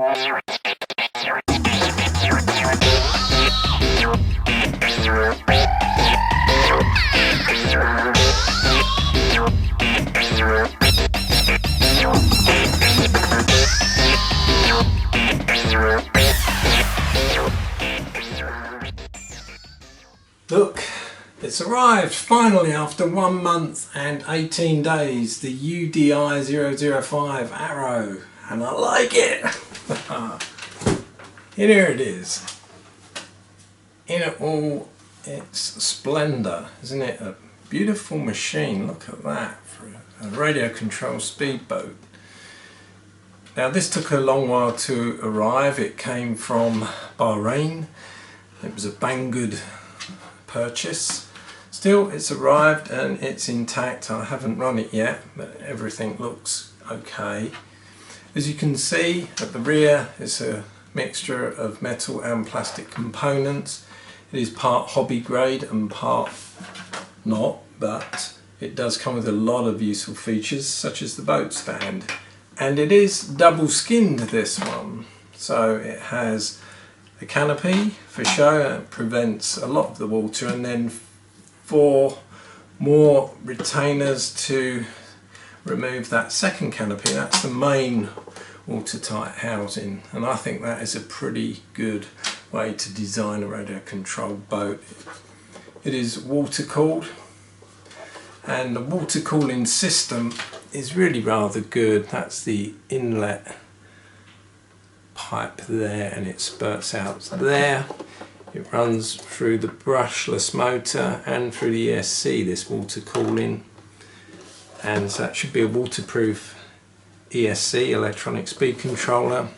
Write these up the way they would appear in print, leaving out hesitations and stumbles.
Look, it's arrived finally after 1 month and 18 days, the UDI 005 Arrow, and I like it. Here it is, in all its splendour. Isn't it a beautiful machine? Look at that, for a radio controlled speedboat. Now this took a long while to arrive. It came from Bahrain. It was a Banggood purchase. Still, it's arrived and it's intact. I haven't run it yet, but everything looks okay. As you can see at the rear, it's a mixture of metal and plastic components. It is part hobby grade and part not, but it does come with a lot of useful features such as the boat stand. And it is double skinned, this one, so it has a canopy for show. It prevents a lot of the water, and then 4 more retainers to remove that second canopy. That's the main watertight housing, and I think that is a pretty good way to design a radio controlled boat. It is water cooled, and the water cooling system is really rather good. That's the inlet pipe there, and it spurts out there. It runs through the brushless motor and through the ESC, this water cooling, and so that should be a waterproof ESC, electronic speed controller.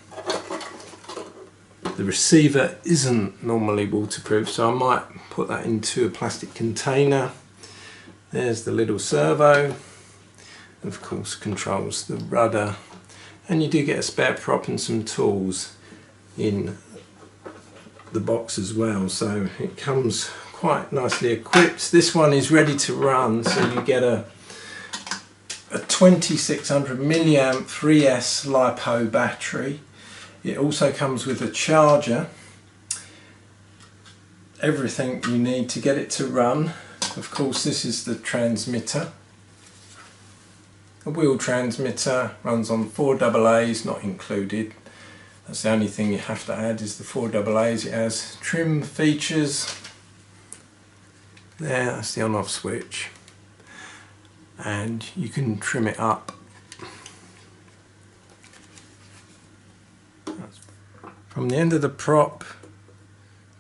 The receiver isn't normally waterproof, so I might put that into a plastic container. There's the little servo, of course controls the rudder, and you do get a spare prop and some tools in the box as well, so it comes quite nicely equipped. This one is ready to run, so you get a 2600 milliamp 3S LiPo battery. It also comes with a charger, everything you need to get it to run. Of course, this is the transmitter. A wheel transmitter, runs on 4 AA's, not included. That's the only thing you have to add, is the 4 AA's. It has trim features. There, that's the on-off switch. And you can trim it up. From the end of the prop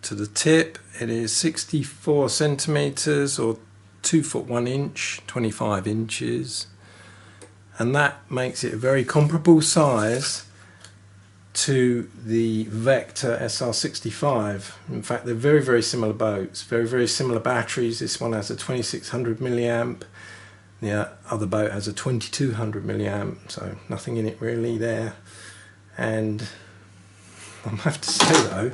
to the tip, it is 64 centimeters or 2 foot 1 inch, 25 inches. And that makes it a very comparable size to the Vector SR65. In fact, they're very, very similar boats, very, very similar batteries. This one has a 2600 milliamp, the other boat has a 2200 milliamp, so nothing in it really there. And I have to say though,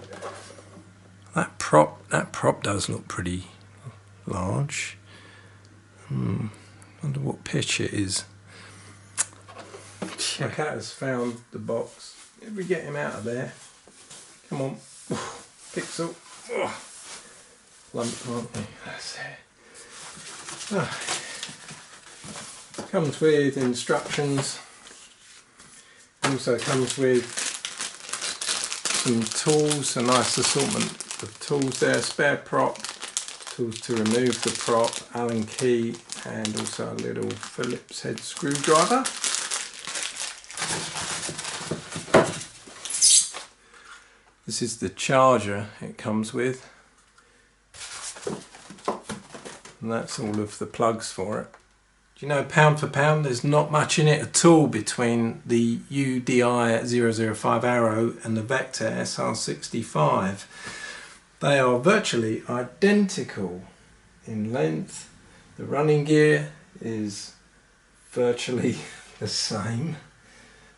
that prop does look pretty large. Wonder what pitch it is. My cat has found the box. If we get him out of there, come on, Pixel. Lump, aren't they? That's it. Comes with instructions. Also comes with some tools, a nice assortment of tools there. Spare prop, tools to remove the prop, Allen key, and also a little Phillips head screwdriver. This is the charger it comes with, and that's all of the plugs for it. Do you know, pound for pound, there's not much in it at all between the UDI 005 Arrow and the Vector SR65. They are virtually identical in length. The running gear is virtually the same.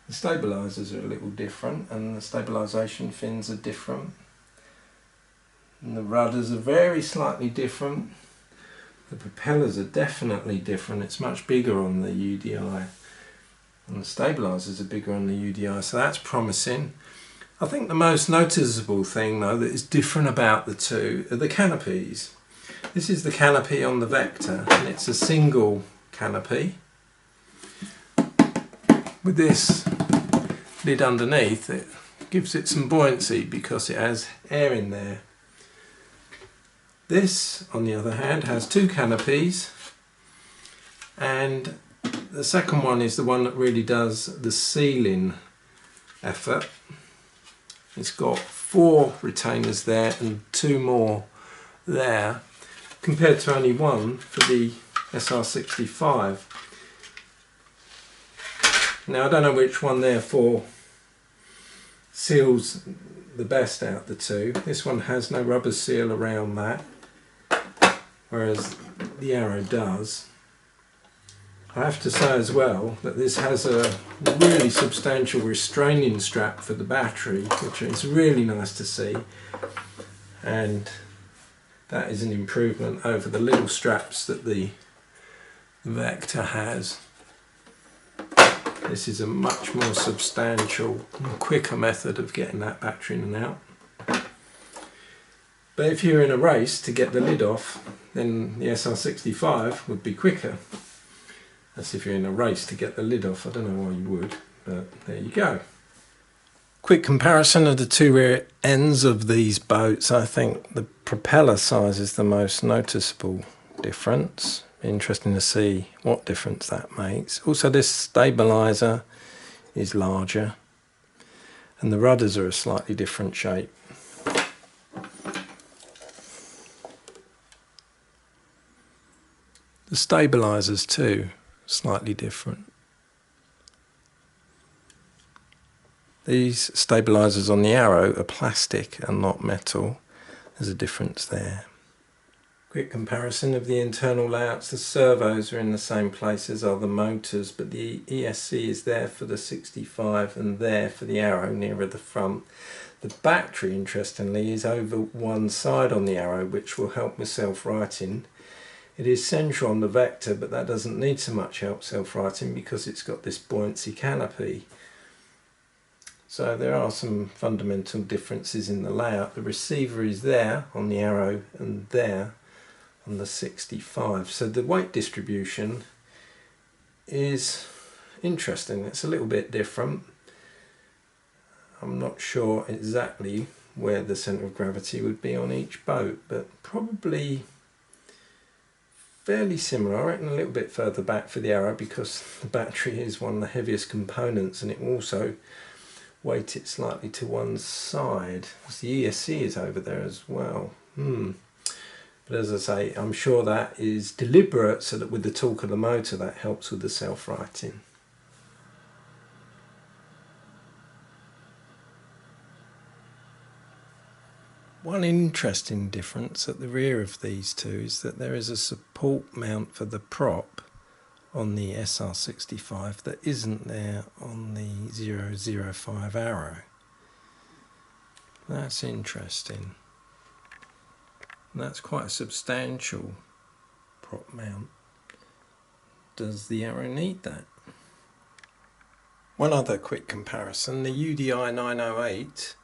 The stabilisers are a little different, and the stabilisation fins are different. And the rudders are very slightly different. The propellers are definitely different. It's much bigger on the UDI, and the stabilisers are bigger on the UDI, so that's promising. I think the most noticeable thing though that is different about the two are the canopies. This is the canopy on the Vector, and it's a single canopy. With this lid underneath, it gives it some buoyancy because it has air in there. This, on the other hand, has two canopies, and the second one is the one that really does the sealing effort. It's got 4 retainers there and 2 more there, compared to only 1 for the SR65. Now I don't know which one therefore seals the best out of the two. This one has no rubber seal around that, whereas the Arrow does. I have to say as well that this has a really substantial restraining strap for the battery, which is really nice to see, and that is an improvement over the little straps that the Vector has. This is a much more substantial and quicker method of getting that battery in and out. But if you're in a race to get the lid off, then the SR65 would be quicker. That's if you're in a race to get the lid off. I don't know why you would, but there you go. Quick comparison of the two rear ends of these boats. I think the propeller size is the most noticeable difference. Interesting to see what difference that makes. Also, this stabilizer is larger and the rudders are a slightly different shape. The stabilizers too, slightly different. These stabilizers on the Arrow are plastic and not metal. There's a difference there. Quick comparison of the internal layouts. The servos are in the same place as are the motors, but the ESC is there for the 65 and there for the Arrow nearer the front. The battery, interestingly, is over one side on the Arrow, which will help with self-righting. It is central on the Vector, but that doesn't need so much help self-righting because it's got this buoyancy canopy. So there are some fundamental differences in the layout. The receiver is there on the Arrow and there on the 65. So the weight distribution is interesting. It's a little bit different. I'm not sure exactly where the centre of gravity would be on each boat, but probably fairly similar. I reckon a little bit further back for the Arrow because the battery is one of the heaviest components, and it will also weight it slightly to one side. The ESC is over there as well. But as I say, I'm sure that is deliberate so that with the torque of the motor that helps with the self-righting. One interesting difference at the rear of these two is that there is a support mount for the prop on the SR65 that isn't there on the 005 Arrow. That's interesting. That's quite a substantial prop mount. Does the Arrow need that? One other quick comparison, the UDI 908,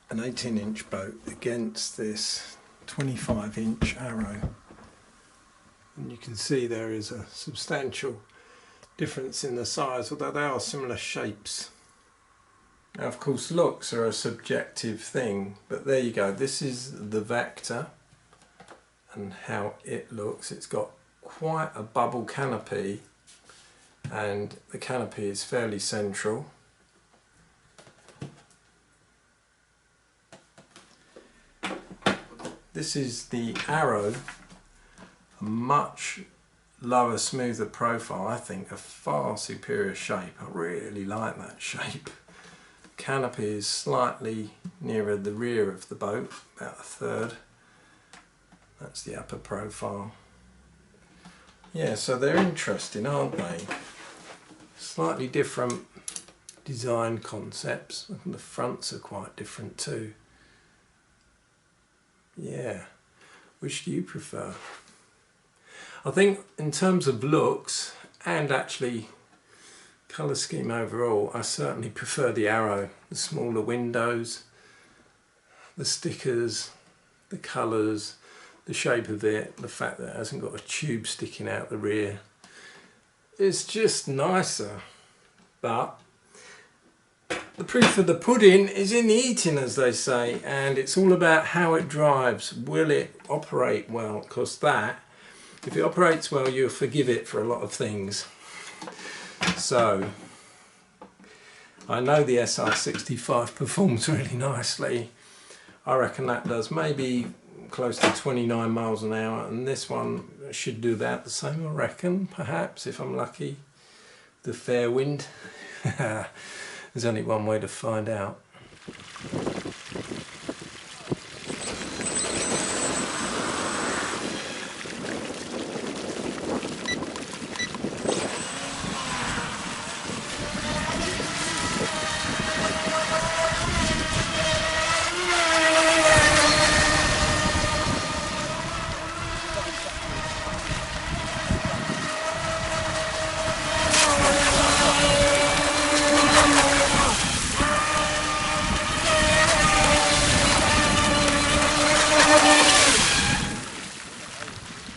an 18-inch boat against this 25-inch Arrow. And you can see there is a substantial difference in the size, although they are similar shapes. Now, of course, looks are a subjective thing, but there you go. This is the Vector and how it looks. It's got quite a bubble canopy, and the canopy is fairly central. This is the Arrow, a much lower, smoother profile. I think a far superior shape. I really like that shape. Canopy is slightly nearer the rear of the boat, about a third. That's the upper profile. Yeah, so they're interesting, aren't they? Slightly different design concepts, and the fronts are quite different too. Yeah, which do you prefer? I think in terms of looks and actually Colour scheme overall, I certainly prefer the Arrow. The smaller windows, the stickers, the colours, the shape of it, the fact that it hasn't got a tube sticking out the rear. It's just nicer, but the proof of the pudding is in the eating, as they say, and it's all about how it drives. Will it operate well? Because that, if it operates well, you'll forgive it for a lot of things. So, I know the SR65 performs really nicely. I reckon that does maybe close to 29 miles an hour, and this one should do about the same, I reckon, perhaps, if I'm lucky. The fair wind. There's only one way to find out.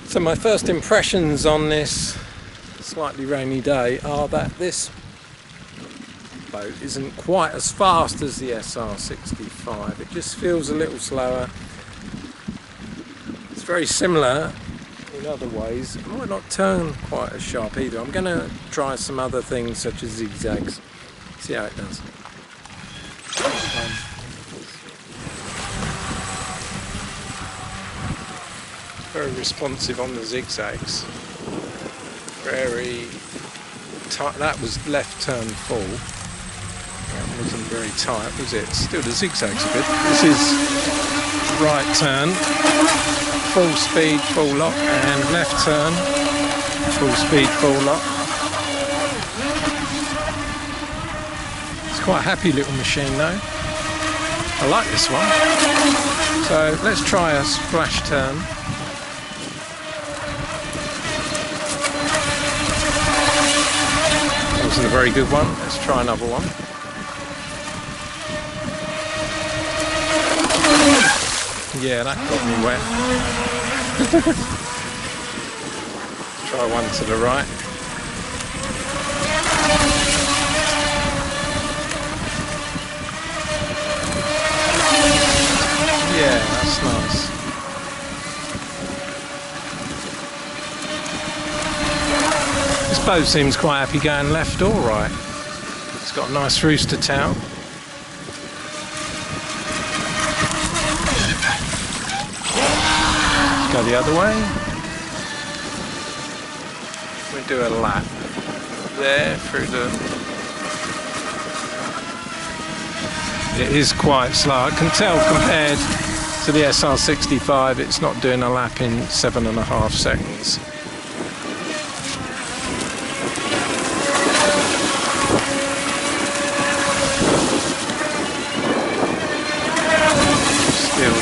So my first impressions on this slightly rainy day are that this boat isn't quite as fast as the SR65. It just feels a little slower. It's very similar in other ways. It might not turn quite as sharp either. I'm going to try some other things such as zigzags, see how it does. Very responsive on the zigzags. Very tight. That was left turn full. That wasn't very tight, was it? Still the zigzags a bit. This is right turn, full speed, full lock, and left turn, full speed, full lock. It's quite a happy little machine though. I like this one. So let's try a splash turn. Wasn't a very good one. Let's try another one. Yeah, that got me wet. Try one to the right. Yeah, that's nice. This boat seems quite happy going left or right. It's got a nice rooster tail. Let's go the other way. We do a lap there through the... It is quite slow. I can tell compared to the SR65 it's not doing a lap in 7.5 seconds.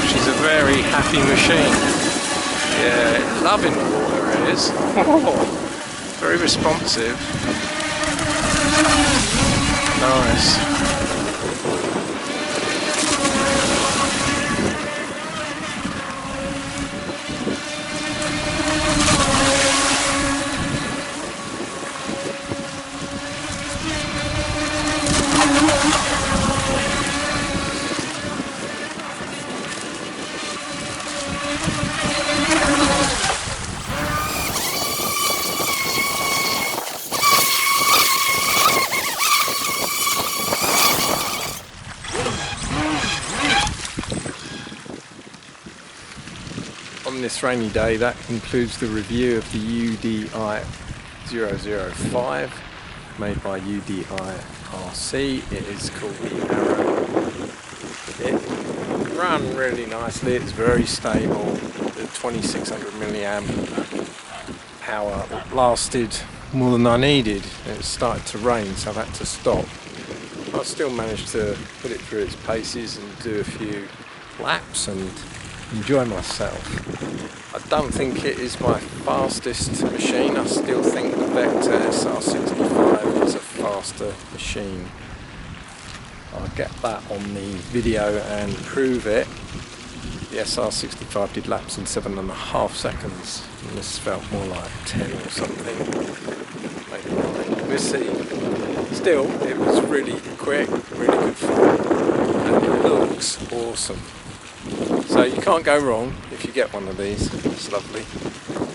She's a very happy machine. Yeah, loving the water it is. Very responsive. Nice. On this rainy day, that concludes the review of the UDI 005 made by UDI RC. It is called the Arrow. It ran really nicely, it's very stable. The 2600 milliamp power lasted more than I needed. It started to rain, so I've had to stop. I still managed to put it through its paces and do a few laps and enjoy myself. I don't think it is my fastest machine. I still think the Vector SR65 is a faster machine. I'll get that on the video and prove it. The SR65 did laps in 7.5 seconds, and this felt more like 10 or something, maybe 9, we'll see. Still, it was really quick, really good fun, and it looks awesome. So you can't go wrong if you get one of these. It's lovely.